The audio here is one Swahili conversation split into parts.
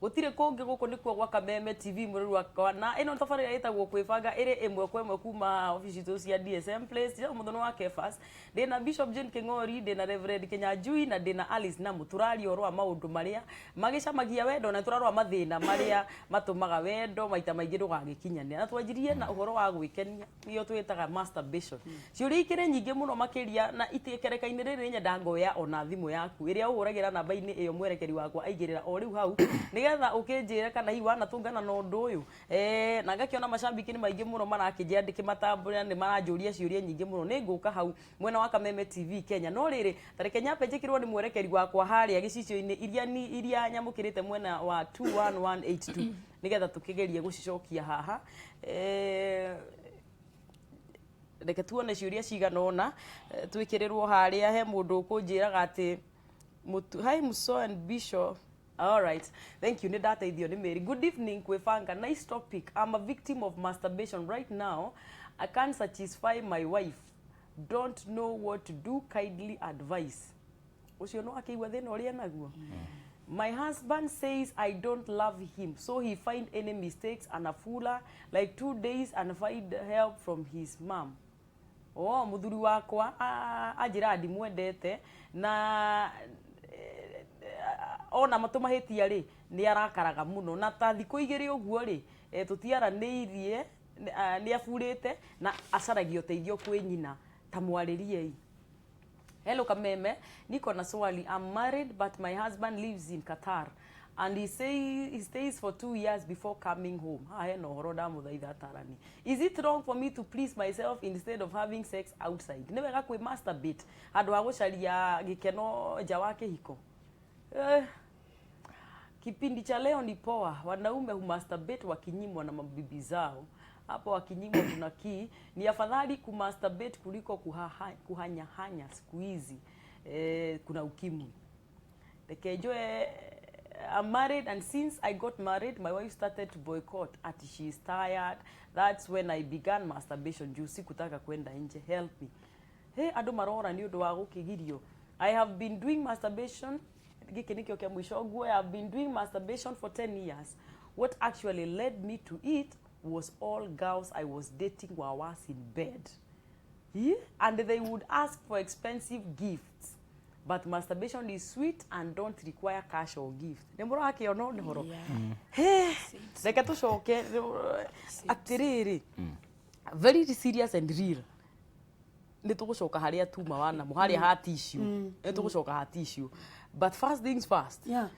gutire kungi guku nikuo gwa Kameme TV muriru wakwa na ino tabarira itagwo kwibanga iri imwe kwa imwe kuma office tu cia DSM Place cia muthono wa Kefas ndina Bishop Jane King'ori ndina Reverend Kinyanjui na ndina Alice na muturari orwa maundu maria magicamagia wendo na turarwa mathina maria matumaga wendo maita maingi ndugagikinyania na twanjirie na uhoro wa gwikenia nio twitaga masturbation ciuri ikire nyingi muno makiria na itikereka-ini riri nyenda ngoya ona thimu yaku iria uhuragira namba-ini iyo mwerekeri wakwa aigirira o riu hau nigetha ukinjira kana hi wana tungana na undu uyu na ngakiona macambiki ni maingi muno marakinjia ndikimatambura ni maranjuria ciuria nyingi muno ni nguka hau mwena wa Kameme TV Kenya no riri tareke nyape njikirwo ni mwerekeri wakwa haria gicicio-ini iria nyamukirite mwena wa 21182 nigetha tukigerie gucicokia haha reke tuone ciuria ciganona twikirirwo haria he mundu ukunjiraga ati hi Muso and Bishop. All right, thank you. Nidateithio ni Mary. Good evening kwefanga. Nice topic. I'm a victim of masturbation right now. I can't satisfy my wife. Don't know what to do. Kindly advise. Ucio no akiigua thina uria naguo. My husband says I don't love him, so he find any mistakes and a fooler like 2 days and find help from his mom. Oh, muthuri wakwa ajira ndimwendete na ona matumahitia ri ni arakaraga muno na ta thiku igiri uguo ri tutiaraniirie ni afurite na acaragio teithio kwi nyina ta mwaririei. Hello Kameme, niko na swali. I'm married but my husband lives in Qatar and he stays for 2 years before coming home. No horoda muthaitha tarani. Is it wrong for me to please myself instead of having sex outside? Ni wega kwi masturbate handu ha gucaria gikeno nja wa kihiko. Kipindi cha leo ni poa. Wanaume humasturbate wakinyimwa na mabibi zao. Hapo wakinyimwa tunaki ni afadhali kumasturbate kuliko kuhanya siku hizi. Kuna ukimwi. Tekejoe I'm married and since I got married my wife started to boycott at she's tired. That's when I began masturbation. Juu sikutaka kwenda nje. Help me. Hey, adu marora ni undu wa gukigirio. I have been doing masturbation gikinikio kia mwisho guo. I have been doing masturbation for 10 years. What actually led me to it was all girls I was dating while I was in bed. Yeah? And they would ask for expensive gifts. But masturbation is sweet and don't require cash or gift. Nemboro haki ono ni horo. Hey, reke tucoke atiriri. Very serious and real. Ni tugucoka haria tuma wana mu haria ha tissue. Ni tugucoka ha tissue. But first things first. Yeah.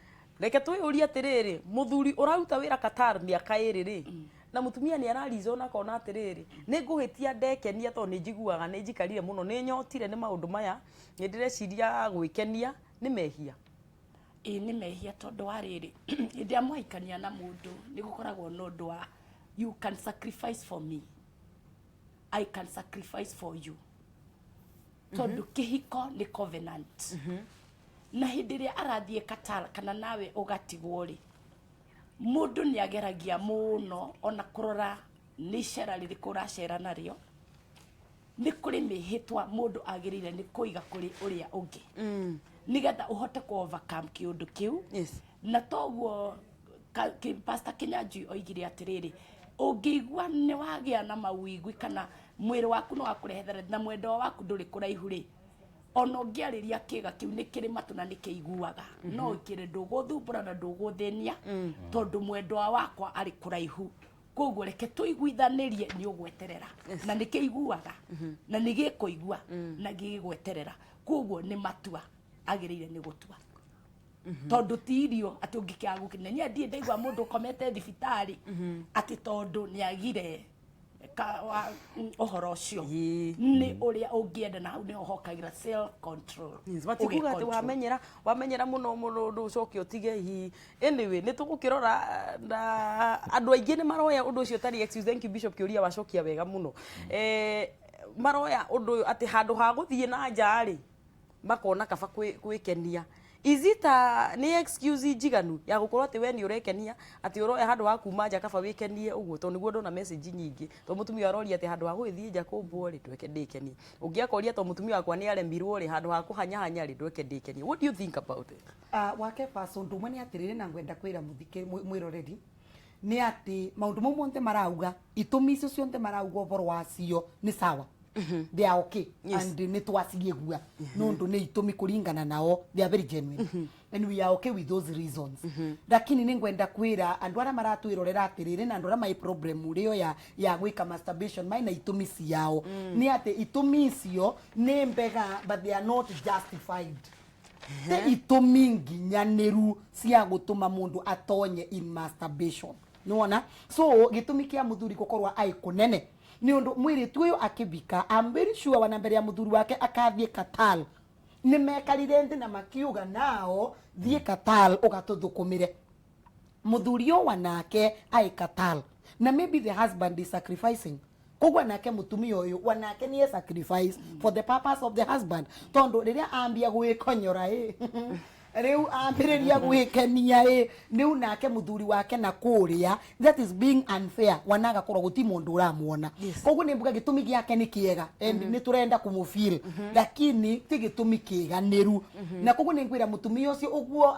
Reke tuyuria atiriri, muthuri uraruta wira Qatar miaka iri ri. Na mutumia ni ararizona kona atiriri ni nguhitia ndekenia to ni njiguaga ni njikarire muno ni nyotire ni maundu maya ni ndireciria gwikenia ni mehia ni mehia tondu wariri ndia mwaikania na mundu ni gukoragwo no ndu wa you can sacrifice for me, I can sacrifice for you tondu kihiko ni covenant na hindiria arathie Qatar kana nawe ugatigwo ri mundu ni ageragia muno ona kurora ni cera ririku uracera nario ni kuri mihitwa mundu agirire ni kuiga kuri uria ungi nigetha uhote ku overcome kiundu kiu. Yes. Na toguo Pastor Kinyanjui oigire atiriri ungigwa ni wagia na mawigwi kana mwiri waku no akurehethera na mwendo waku nduri kuraihu ri ono ngiariria kiga kiu ni kiri matu na nikiiguaga no kiri nduguthumbura na nduguthenia tondu mwendwa wakwa ari kuraihu koguo reke tuiguithanirie ni ugweterera na nikiiguaga na nigikuigua na gigweterera koguo ni matua agirire ni gutua tondu tirio ati ungikiagukine ndie ndaigua mundu komete thibitari ati tondu ni agire ohoro cio ni uria ungienda na hau ni hokagira self control. Batikuga ati wamenyera muno mundu ucoke utige hi. Anyway ni tugukirora na andu aingi ni maroya undu ucio tari excuse. Thank you Bishop kiuria wacokia wega muno. Maroya undu ati handu ha guthie na njari makona kaba gwikenia is it ni excuse njiganu ya gukorwo ati we ni urekenia ati uroe handu ha kuma nja kaba wikenie uguo to niguo ndona message nyingi to mutumia aroria ati handu ha gwithie nja kumbwo ri ndweke ndikenie ungiakoria to mutumia wakwa ni aremirwo ri handu ha kuhanya ri ndweke ndikenie. What do you think about it? Wake person ndumwe ni atirire na ngwenda kwira muthike mwiroreri ni ati maundu mau monthe marauga itumi icio cionthe marauga uboro wacio ni sawa. They are okay. Yes. And ni twacigegua nondu ni itumi kuringana nao, they are very genuine. And we are okay with those reasons. Lakini ni ngwenda kwira andu ara maratwirorera atirire na andu ara mai problem rio ya gwika masturbation mai na itumi ciao ni ati itumi icio ni mbega but they are not justified. Te itumi nginyaniru cia gutuma mundu atonye in masturbation. Nuona? So gitumi kia muthuri gukorwa ai kunene ni undu mwiri tuyo akibika. I'm very sure wana mbere ya muthuri wake akathie Qatar ni mekarire ndi na makiuga nao thie Qatar ugatuthukumire muthuri yo wanake ai Qatar na maybe the husband is sacrificing kogwa nake mutumia uyu wanake ni sacrifice for the purpose of the husband tondo riria ambia gwikonyora riu ambiriria gwikenia niu nake muthuri wake na kuria that is being unfair wanaga korwo guti mundu uramuona koguo ni mbuga gitumi giake ni kiega and ni turenda kumufeel lakini ti gitumi kiganiru na koguo ni ngwira mutumia ucio uguo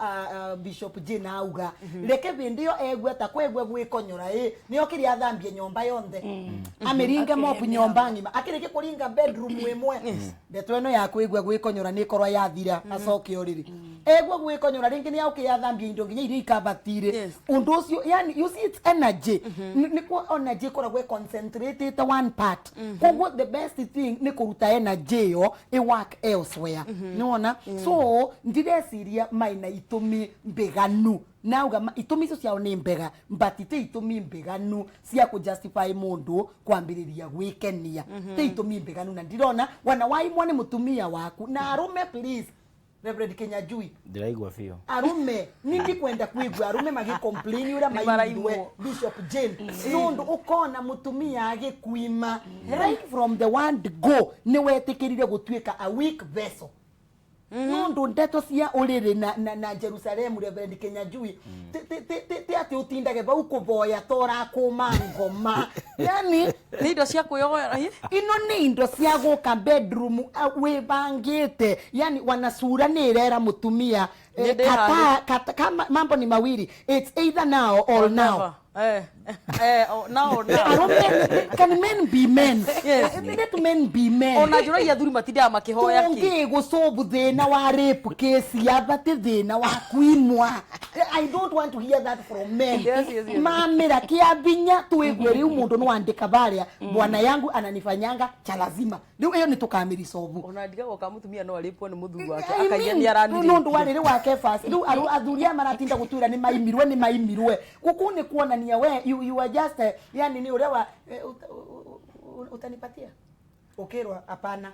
Bishop Jane auga reke bindio egwe ta kwegwe gwikonyora ni okiri athambie nyomba yonthe amiringe mopu nyomba ngima akirike kuringa bedroom imwe ndeto eno ya kwegwe gwikonyora ni korwa yathira acoke oriri egwe gwikonyora ringi ni auke yathambia indo nginya iri ikabatire undu ucio yani you see it's energy ni ko energy koragwe concentrated one part koguo the best thing ni kuruta energy yo e work elsewhere niona so ndireciria maina itumi mbeganu nauga itumi icio ciao ni mbega but ite itumi mbeganu cia ku justify mundu kwambiriria gwikenia te itumi mbeganu na ndirona wana waimwa ni mutumia waku na arume please Reverend Kenyajui ndiraigwa fio arume nindi kwenda kuigwa arume magi complain ura maindwe Bishop Jane nondu ukona mutumia agikuima right from the word go ni wetikirire gutwika a weak vessel nondu ndeto cia uriri na Jerusalem Reverend Kenyajui te ati utindage bau kuvoya tora kuma ngoma yani ni indo cia kuyogoera ino ni indo cia guka bedroom webangite yani wanasura ni rera mutumia kama mambo ni mawili it's either now or now now can men be men yes let men be men ona jura ya thuri matinda makihoya ki tungi gusobu thina wa rape case ya bati thina wa kuimwa I don't want to hear that from men yes. Mamira kia binya tuigwe riu mundu no andika baria bwana yangu ananifanyanga cha lazima riu hiyo ni tukamiri sobu ona ndiga goka mutumia no alipo ni muthuri wake akaiya ni arani nundu warire wake fast riu athuria maratinda gutwira ni maimirwe guku ni kuonania we you are just yani ni urewa utanipatia ukirwa hapana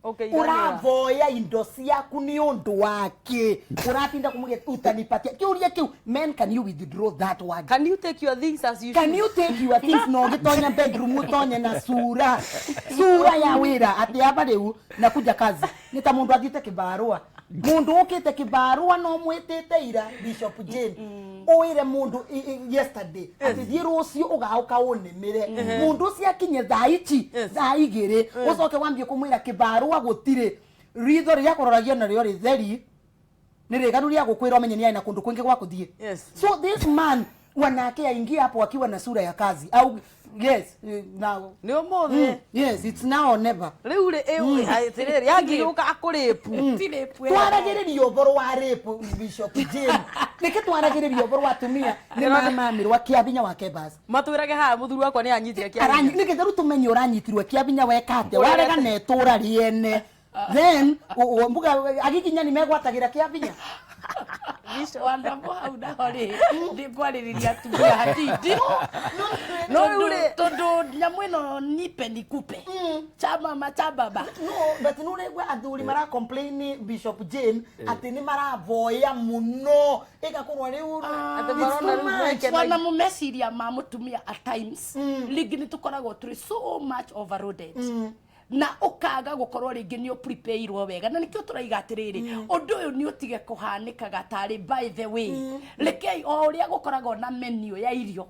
okay uravoya indo ciaku ni undu wake uratinda kumugia utanipatia kiuria kiu men can you withdraw that word can you take your things as you can you take your things no gitonya bedroom utonye na sura ya wira ati hapa riu na kuja kazi nita mundu athite kibarua mundu ukite kibarua no mwitite ira Bishop Jane oire mundu yesterday ati thiro ucio ugauka unemire mundu cia kinye thaichi thaigire ucoke wambie kumwira kibarua gutire ritho ria kuroragia na rio ritheri ni riganu ria gukwira umenye ni aina kundu kwingi gwa kuthie so this man wanake aingia hapo akiwa na sura ya kazi au yes now ni omothe yes it's now or never riu ri atiriri yangiruka akuripu tirepu twaragiririo boro wa rape Bishop Jane nike twaragiririo boro wa tumia ni mamirwa kiabinya wake basi matwirage ha muthuru wakwa ni anyitire kiabinya nike theru tumenye uranyitirwe kiabinya wekate warega netura riene then mbuga agikinya ni megwatagira kiabinya wandambo hau nahori ndikwaririria tumia hatindi tondu nyamu ino nipe nikupe chama machababa no but no regwa athuri mara complain Bishop Jane ati ni maravoya muno igakorwo riu wana mumeciria ma mutumia at times ligi ni tukoragwo turi so much overloaded na ukaga gukorwo ringi ni prepareirwo wega na nikio turaiga atiriri undu uyu ni utige kuhanikaga tari by the way rekei o uria gukoragwo na menu ya irio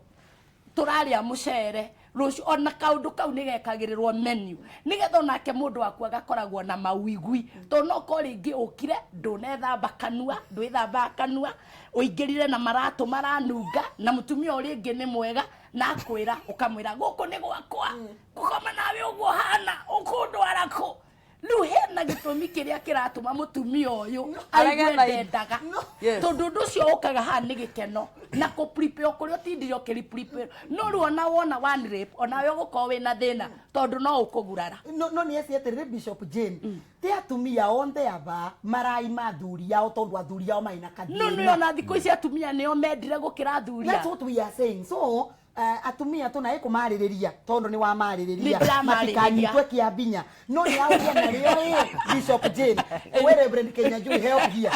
turaria mucere rucio ona kaundu kau nigekagirirwo menu nigetha onake mundu waku agakoragwo na mawigwi to no ko ringi ukire ndunethamba kanua ndwithamba kanua uingirire na maratu maranunga na mutumia uri ngi ni mwega na kwira ukamwira guku ni gwakwa gukoma nawe uguo hana ukundwara ko riu hena gitumi kiria kiratuma mutumia uyu aigwendaga tondu ndu cio ukaga ha ni gikeno na ku prepare kuria tindire ukiri prepare no riu ona wona one rape ona we gukorwo wina thina tondu no ukugurara no ni eci Bishop Jane te atumia onthe aba marai mathuri yao tondu athuri yao maina kathina no ona thiko ici atumia nio mendire gukira athuria that's what we are saying so atumia tuna ikumaririria tondu ni wa maririria matikanyitwe kiambinya no ni auria na rio Bishop Jane we Reverend Kenya Njui help here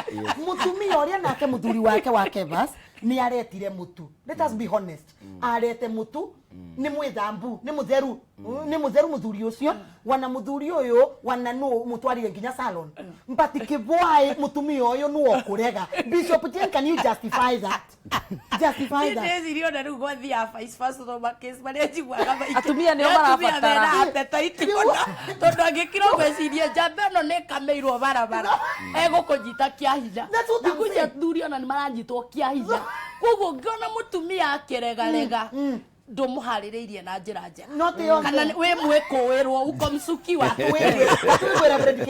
mutumia uria nake muthuri wake bas ni aretire mutu let us be honest arete mutu ni mwithambu ni mutheru muthuri ucio wana muthuri uyu wana no mutwarire nginya salon mbati kibwai mutumia uyu no okurega Bishop Jane can you justify that ndio na rugo thia vice first no case bale jigwaga baiki atumia nio marabatara ateta itikona tondu angikira gweciria jambe no ne kameirwo barabara egukujita kia hinya ndikuja thuri ona ni maranyitwo kia hinya koguo ngiona mutumia akirega ndumuhaririirie na njira njega kana we mwikuwirwo ukomsuki watu wewe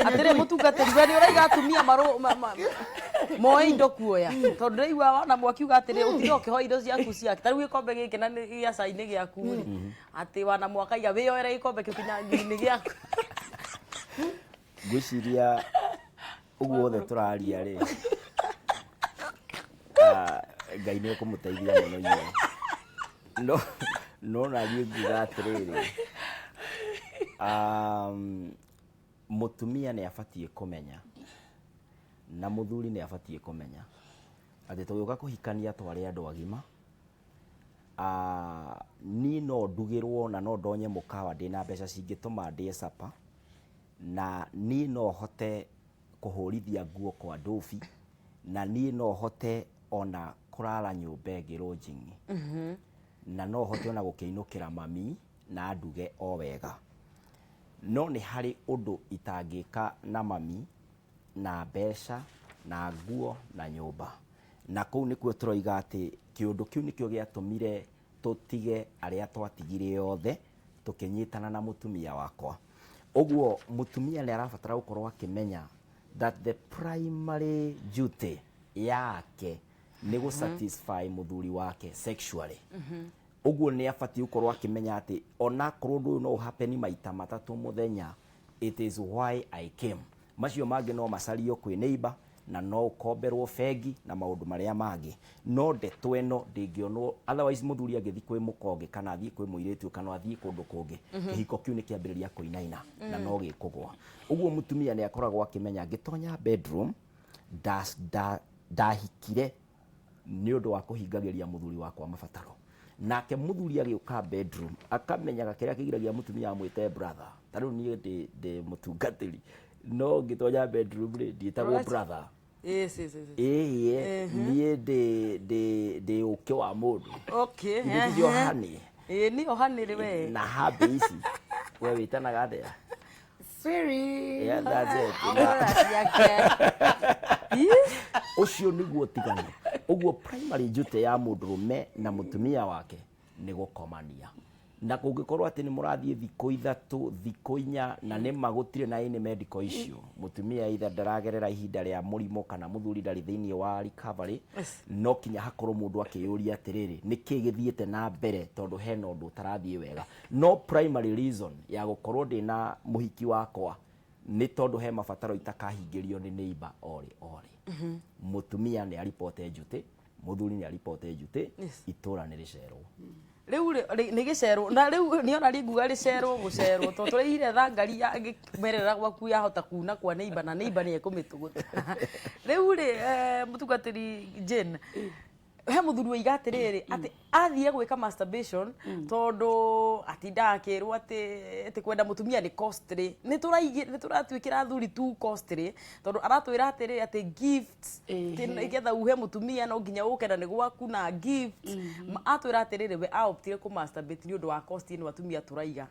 atire mutungatiri we ni uraiga atumia moe indo kuoya tondu reigua wana mwakiuga atire utire ukihoi indo ciaku ciake tariu gikombe giki na gia caini giaku ati wana mwaka iga wiyoere gikombe kinya ngiri giaku gwiciria uguo othe turaria ri Ngai ni ukumuteithia muno inye no na nguga atiriri mutumia ni abatie kumenya na muthuri ni abatie kumenya ati tugiuka kuhikania tware andu agima ni no ndugirwo na no ndonye mukawa ndina mbeca cingituma ndie sapa na ni no hote kuhurithia nguo kwa ndofi na ni no hote ona kurara nyumba ngi lodging na no hote ona gukiinukira mami na nduge o wega no ni hari undu itangika na mami na mbeca na nguo na nyumba na kuu nikuo turoiga ati kiundu kiu nikio giatumire tutige aria twatigire othe tukinyitana na mutumia wakwa uguo mutumia ni arabatara gukorwo akimenya that the primary duty yake ni gu satisfy muthuri wake sexually uguo ni abati gukorwo akimenya ati ona korwo no happen maita matatu muthenya it is why I came macio mangi no macario kwi neighbor na no ukomberwo fegi na maundu maria mangi no ndeto eno ndingionwo otherwise muthuri agithi kwi mukonge kana athii kwi muiritu kana athii kundu kungi kihiko kiu ni kiambiriria kuinaina na no gikugwa uguo mutumia ni akoragwo akimenya ngitonya bedroom ndahikire ni undu wa kuhingagiria muthuri wakwa mabataro nake muthuri agiuka bedroom akamenyaga kiria kigiragia mutumia amwite brother tariu ni ndi mutungatiri no ngitonya bedroom ri nditagwo brother niä ndä å kä wa må ndå ndio hani ni ohani ri we na habe ici we witanaga athea ucio niguo tiganu uguo primary duty ya mundurume na mutumia wake ni gukomania na kungikorwo ati ni murathie thiko ithatu thiko inya na ni magutire na ini medical issue mutumia either ndaragerera ihinda ria murimo kana muthuri ndari thiini wa recovery no kinya hakorwo mundu akiyuria atiriri niki githiete na mbere tondu hena undu tarathie wega no primary reason ya gukorwo ndina muhiki wakwa ni tondu he mabataro itakahingirio ni neighbor ori mutumia ni aripote njute muthuri ni aripote njute itura ni ricerwo riu ni gicerwo na riu ni ona ringuga ricerwo gucerwo to turihire thangari ya gimerera gwaku ya hota kuna kwa neighbor na neighbor ni ekumituguta riu ri mutungatiri Jane he muthuri wa igatiriri ati athie gwika masturbation tondu atindakirwo ati kwenda mutumia ni costly ni turatwikira athuri tu costly tondu aratwira atiri ati gifts igetha uhe mutumia no nginya uke na ni gwaku na gifts atwira atiri we aoptire ku masturbate ni undu wa cost ni atumia turaiga.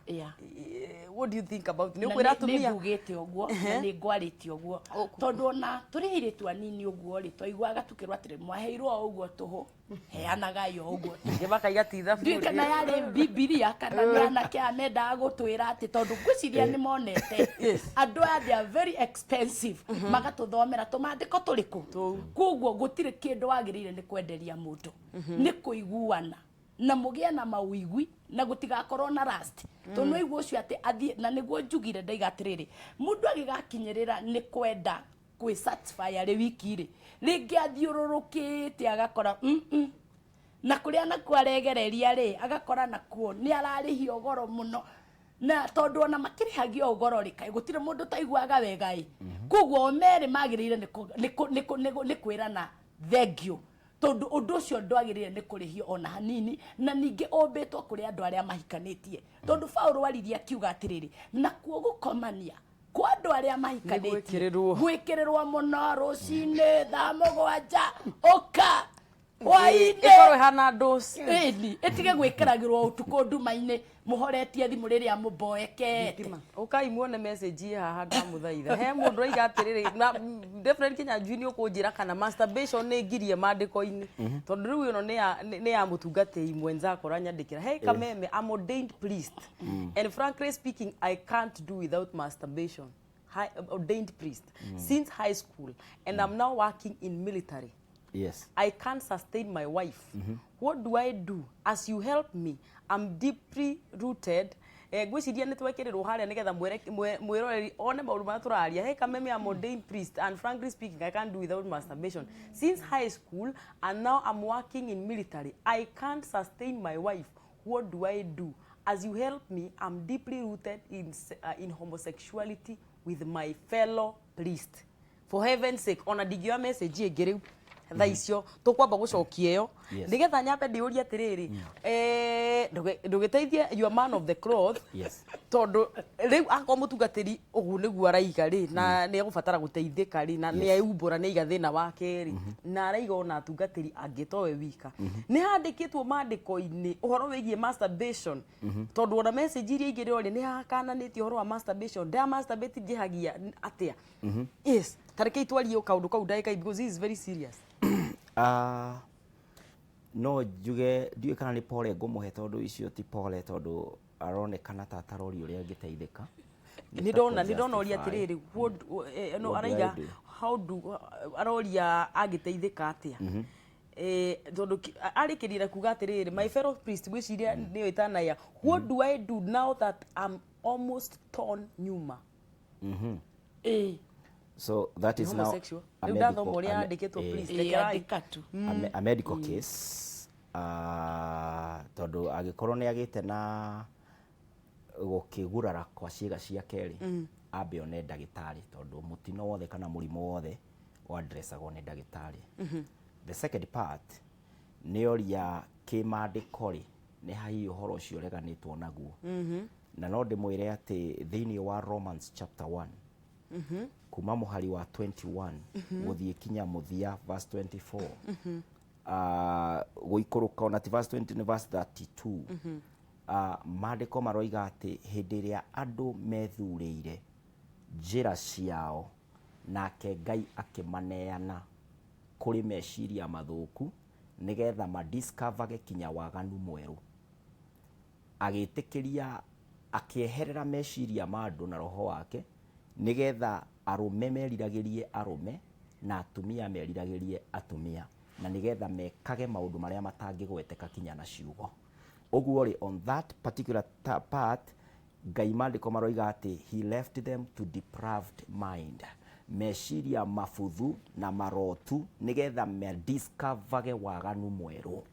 What do you think about ni kwira atumia ni ngugite uguo na ni ngwarite uguo tondu ona turi hiritu anini uguo ri twaiguaga tukirwa atiri mwaheirwo uguo tuhu heanaga yo uguo gibaka igatitha ndi kana yari bibilia kana ni anake amenda gutwira ati tondu ngwiciria ni monete andu they are very expensive magatuthomera tumandiko turiku kuguo gutire kindu wagirire ni kwenderia mundu ni kuiguana na mugia na mawigwi na gutigakorwo na rust tondu igwo cio ati athie na niguo njugire ndaigatiriri mundu agigakinyirira ni kwenda kwi satisfy ari wiki ri ringi athiururukite agakora na kuria na kwaregereria ri agakora nakuo ni ararihio goro muno na tondu ona makirihagio goro ri kai gutire mundu taiguaga wega i kuguo meri magirire ni kwirana thengio tondu undu ucio ndwagirire ni kurihio ona hanini na ningi ombetwo kuri andu aria mahikanitie tondu Paulo wariria kiuga atiriri na kuo gukomania kwa andu aria mahikanitie gwikirirwa muno rucine thaa mugwanja oka waine ikorwe hana dos eni etige gwikiragirwo utuko nduma-ini muhoretie thimu riria muboekete ukai muone message haha ndamuthaitha he mundu aiga atiriri na definitely Kenya Junior kunjira kana masturbation ni ngirie mandiko-ini tondu riu ino ni ya mutungatei mwenza akora nyandikira hey Kameme I'm ordained priest and frankly speaking I can't do without masturbation. Ordained priest since high school and I'm now working in military. Yes. I can't sustain my wife. What do I do? As you help me, I'm deeply rooted. Gwiciria ni twekirirwo haria nigetha mwiroreri one maundu ma turaria. Hey Kameme, I'm ordained priest and frankly speaking I can't do without masturbation. Since high school and now I'm working in military. I can't sustain my wife. What do I do? As you help me, I'm deeply rooted in homosexuality with my fellow priest. For heaven's sake, ona digio message igiriu tha icio tukwamba gucokia yo nigetha nyambe ndiuria atiriri ndugiteithie you man of the cloth tondu riu ako mutungatiri ugu niguo araiga ri na ni egubatara guteithika ri na ni eumbura ni igathina wake ri na araiga ona atungatiri angitowe wika ni handikitwo mandiko-ini uhoro wigie masturbation tondu ona message iria igiri ori ni hakananitio uhoro wa masturbation da masturbate jihagia atia yes tareke itwarie kaundu kau ndagika because this is very serious. No njuge ndiũ kana nĩ pole ngũmũhe tondu icio ti pole tondu aronekana ta tarori uria angĩteithĩka. Ni ndona uria atiriri no araiga how do aroria angĩteithĩka atia tondu arikirira kuga atiriri my fellow priest gwiciria niyo itanaya what do I do now that I'm almost torn nyuma. So that is now a medical case. Tondu agikorwo ni agite na gukigurara kwa ciĩga cia keri ambe one ndagitari tondu mutino wothe kana murimo wothe wa addressagwo ni ndagitari. The second part ni oria kimandiko ri ni hahi uhoro ucio reganitwo naguo na no ndimwire ati thiini wa Romans chapter 1 kuma muhari wa 21 guthie kinya muthia verse 24 guikuruka ona ti verse 20 ni verse 32 mandiko maroiga ati hindi ria andu methurire njira ciao nake Ngai akimaneana kuri meciria mathuku nigetha ma discover kinya waganu mweru agitikiria akieherera meciria ma andu na roho wake nigetha arume meriragirie arume na atumia meriragirie atumia na nigetha mekage maundu maria matangigweteka kinya na ciugo. Oguo ri on that particular part Ngai mandiko maroiga ati he left them to depraved mind, meciria mafuthu na marotu nigetha me discover waganu mweru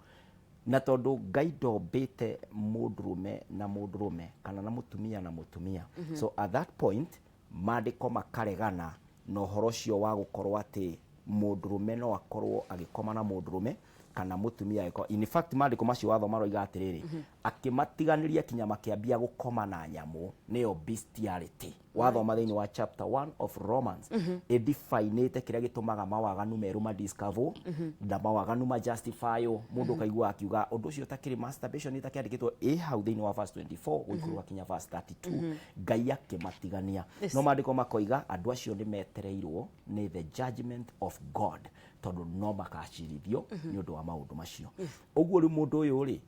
na tondu Ngai ndombite mundurume na mundurume kana na mutumia na mutumia. So at that point mandiko makaregana no horo cio wa gukorwo ati mundurume no akorwo agikoma na mundurume kana mutumia eko. In fact mandiko macio wathoma roiga atiriri akimatiganiria kinya makiambia gukoma na nyamu niyo bestiality. Wathoma thiini wa chapter 1 of Romans edifinite kiria gitumaga mawaganu meru ma discover na mawaganu ma justify mundu kaigua akiuga undu ucio takiri masturbation itakiandikitwo hau thiini wa verse 24 guikuruga kinya verse 32 Ngai akimatigania. No mandiko makoiga andu acio ni metereirwo ni the judgment of God tondu no makacirithio ni undu wa maundu macio. Uguo ri mundu uyu ri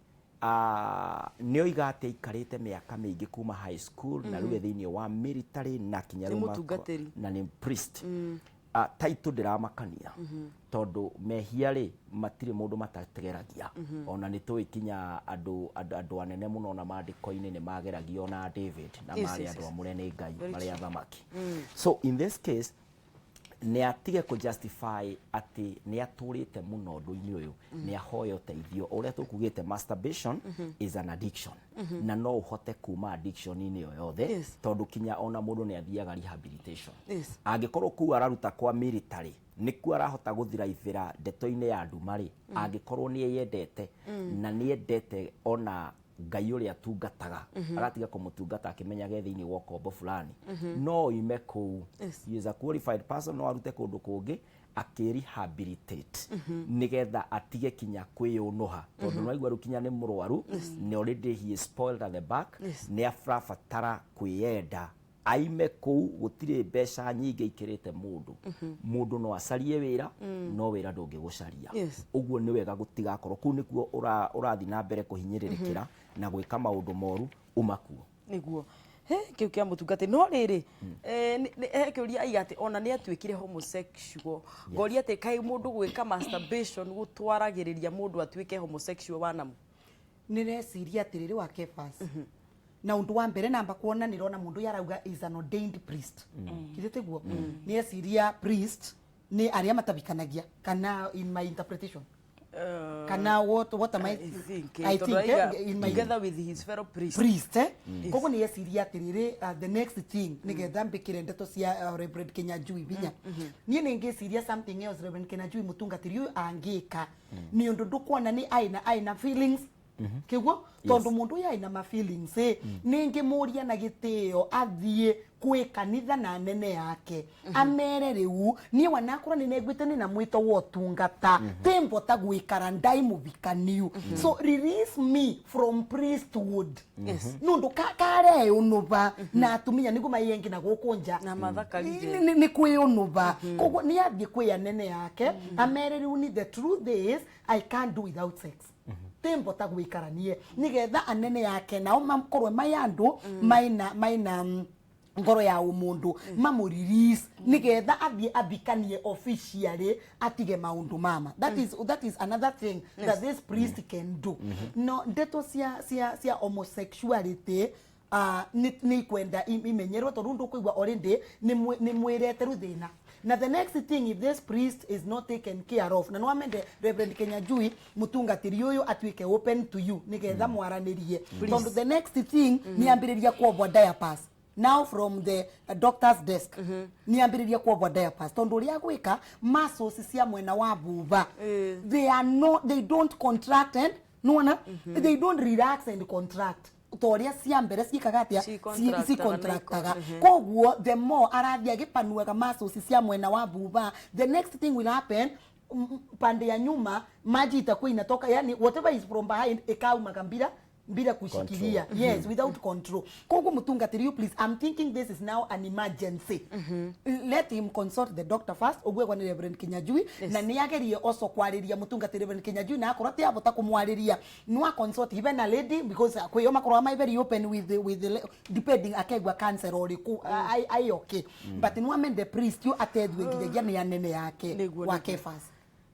nä oiga atä aikarĩte mĩaka mĩingĩ kuma high school na rĩu thĩinĩ wa military na kinya rĩu na nĩ priest. Taitũ ndĩramakania tondũ mehia rĩ matirĩ mũndũ matategeragia. Ona nĩ tũĩ kinya andũ anene mũno na maandĩko-inĩ nĩ mageragio na David na marĩ andũ amũre nĩ Ngai marĩ athamaki. So in this case nä atige kå justify atä nä atårĩte mũno ũndũ-inĩ ũyũ nĩ ahoe ũteithio ũrĩa tũkugĩte masturbation is an addiction na no ũhote kuma addiction-inĩ yo yothe tondũ kinya ona mũndũ nĩ athiaga rehabilitation. Angĩkorwo kũu araruta kwa military nĩkuo arahota gũthiraithĩra ndeto-inĩ ya nduma-rĩ angĩkorwo nĩ yendete na nĩ endete ona Ngai ũrĩa atungataga agatiga kũmũtungata akĩmenyaga thĩinĩ wa ũkombo fulani no ime kũu he is a qualified person no arute kũndũ kũngĩ akĩrehabilitate nĩgetha atige kinya kwĩyũnũha tondũ no aigua rĩu kinya nĩ mũrwaru nĩ already he is spoiled at the back nĩ arabatara kwĩyenda aime kũu gũtirĩ mbeca nyingĩ ikĩrĩte mũndũ no acarie wĩra no wĩra ndũngĩgũcaria. Ũguo nĩ wega gũtigakorwo kũu nĩkuo ũrathi na mbere kũhinyĩrĩrĩkĩra na gwĩka maũndũ moru umakuo nĩguo kiu kia mutungati no riri kiuria aiga ati ona ni atuikire homosexual ngoria ati kai mundu gwika masturbation gutwaragiriria mundu atuike homosexual wanamu ni reciria atiriri wa Kefas na undu wa mbere namba kuona nirona mundu yarauga is an ordained priest kithete guo ni reciria priest ni aria matabikanagia kana in my interpretation kana what am I think in my together with his fellow priest kogo ni yesiria atiriri the next thing nigetha mbikire ndeto cia Reverend Kinyanjui binya ni ngeciria something else Reverend Kinyanjui mutungatiri uyu angika ni undu ndukwona ni aina feelings kiguo tondu mundu ya ina ma feelings ningi muria na gitio athie kwi kanitha na nene yake amere riu ni wanakura ni negwite ni na mwito wo tungata tempo ta gwikara ndai mubikaniu so release me from priesthood nundu kare unuba na atumia nigu mayengi na gukunja na mathakarije ni kwi unuba kogo ni athie kwi ya nene yake amere riu ni the truth is I can't do without sex tempo ta gwikaranie nigetha anene yake nao makorwe mayandu maina ngoro ya umundu mamurelease nigetha athie abikanie officially atige maundu mama that is another thing that this priest can do no ndeto cia homosexuality ni kwenda imenyerwo tondu ndu kuigwa already ni mwirete ruthina. Now the next thing, if this priest is not taken care of, na no amende Reverend Kinyanjui mutungatiri uyu atuike open to you nigetha mwaranirie tondu the next thing ni ambiriria kuobwa diapers now from the doctor's desk ni ambiriria kuobwa diapers tondu ria gwika muscles cia mwena wa buba they don't contract and no they don't relax and contract toria cia mbere ciikaga atia si contractaga koguo the more arathia gipanuaga muscles cia mwena wa buba the next thing will happen pande ya nyuma maji itakuwa inatoka yani whatever is from behind ikauma kambira bila kushikilia control. Yes without control koguo mutungatiri you please I'm thinking this is now an emergency let him consult the doctor first ogwe kwa Reverend Kinyanjui na niagerie also kwariria mutungatiri Reverend Kinyanjui na akorwo tia bota kumwariria no consult even a lady because kwiyo makorwa mai very open with the depending akegwa cancer or ku I okay but no amend the priest you atethwe nginya ni anene yake wa Kefas.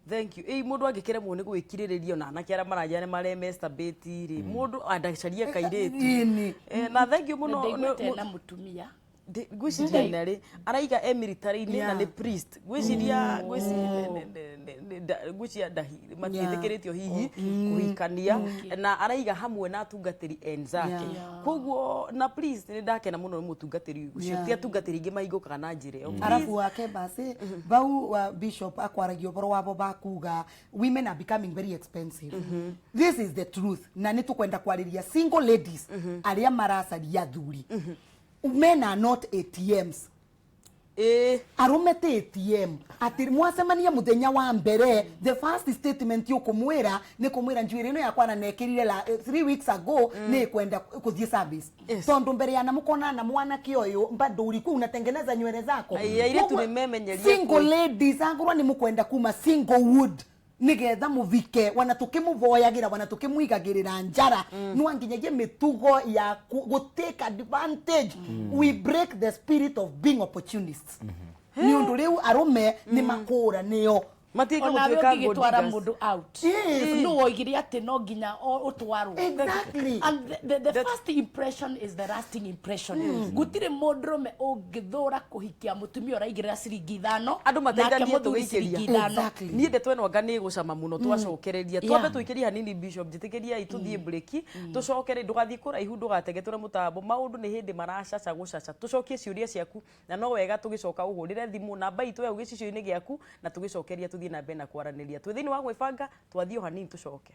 Thank you. Mundu angikiremwo ni gwikiriririo na anake ara marajane mare masturbate ri mundu andacaria kaireti na thank you muno na mutumia gwiciria nari araiga military ni na ni priest gwiciria ngwicia matiĩtĩkĩrĩtio hihi kũhikania na araiga hamwe na atungatĩri enzake koguo na please nĩ ndakena mũno nĩ mũtungatĩri ũcio ti atungatĩri ingĩ mahingũkaga na njĩra ĩyo arabu wake basi bau wa bishop akwaragia ũboro wabo bakuga women are becoming very expensive this is the truth na nĩ tũkwenda kwarĩria single ladies arĩa maracaria athuri men are not ATMs arume te ATM ati mwacemania muthenya wa mbere the first statement yokumwira ni kumwira njuire ino yakwa na nekirire la 3 weeks ago ni kwenda kuthie service tondu mbere ya namukona na mwana kioyo bado uriku unatengeneza nywele zako ile tumemenyeria single ladies angurwa ni mukwenda kuma single wood nigetha muvike wana tukimuvoyagira wana tukimuigagirira njara nwanginyagie mitugo ya go take advantage we break the spirit of being opportunists ni undu riu arume ni makura nio matika gutwika ngitwara mundu out no oigire ati no nginya utwarwo exactly and the first impression is the lasting impression gutire mundurume ungithura kuhikia mutumia uraigirira ciringi 5 andu mateithanie tugikiria exactly nie ndetwe no ngani gucama muno twacokereria twambe tuikiria hanini bishop jitikiria ituthie break tucokere ndugathie kuraihu ndugatege ture mutambo maundu ni hindi maracaca gucaca tucokie ciuria ciaku na no wega tugicoka uhurire thimu namba itu ya ugicicio-ini giaku na tugicokeria tuthie na mbere na kwaraniria twi thiini wa gwibanga twathie hanini tucoke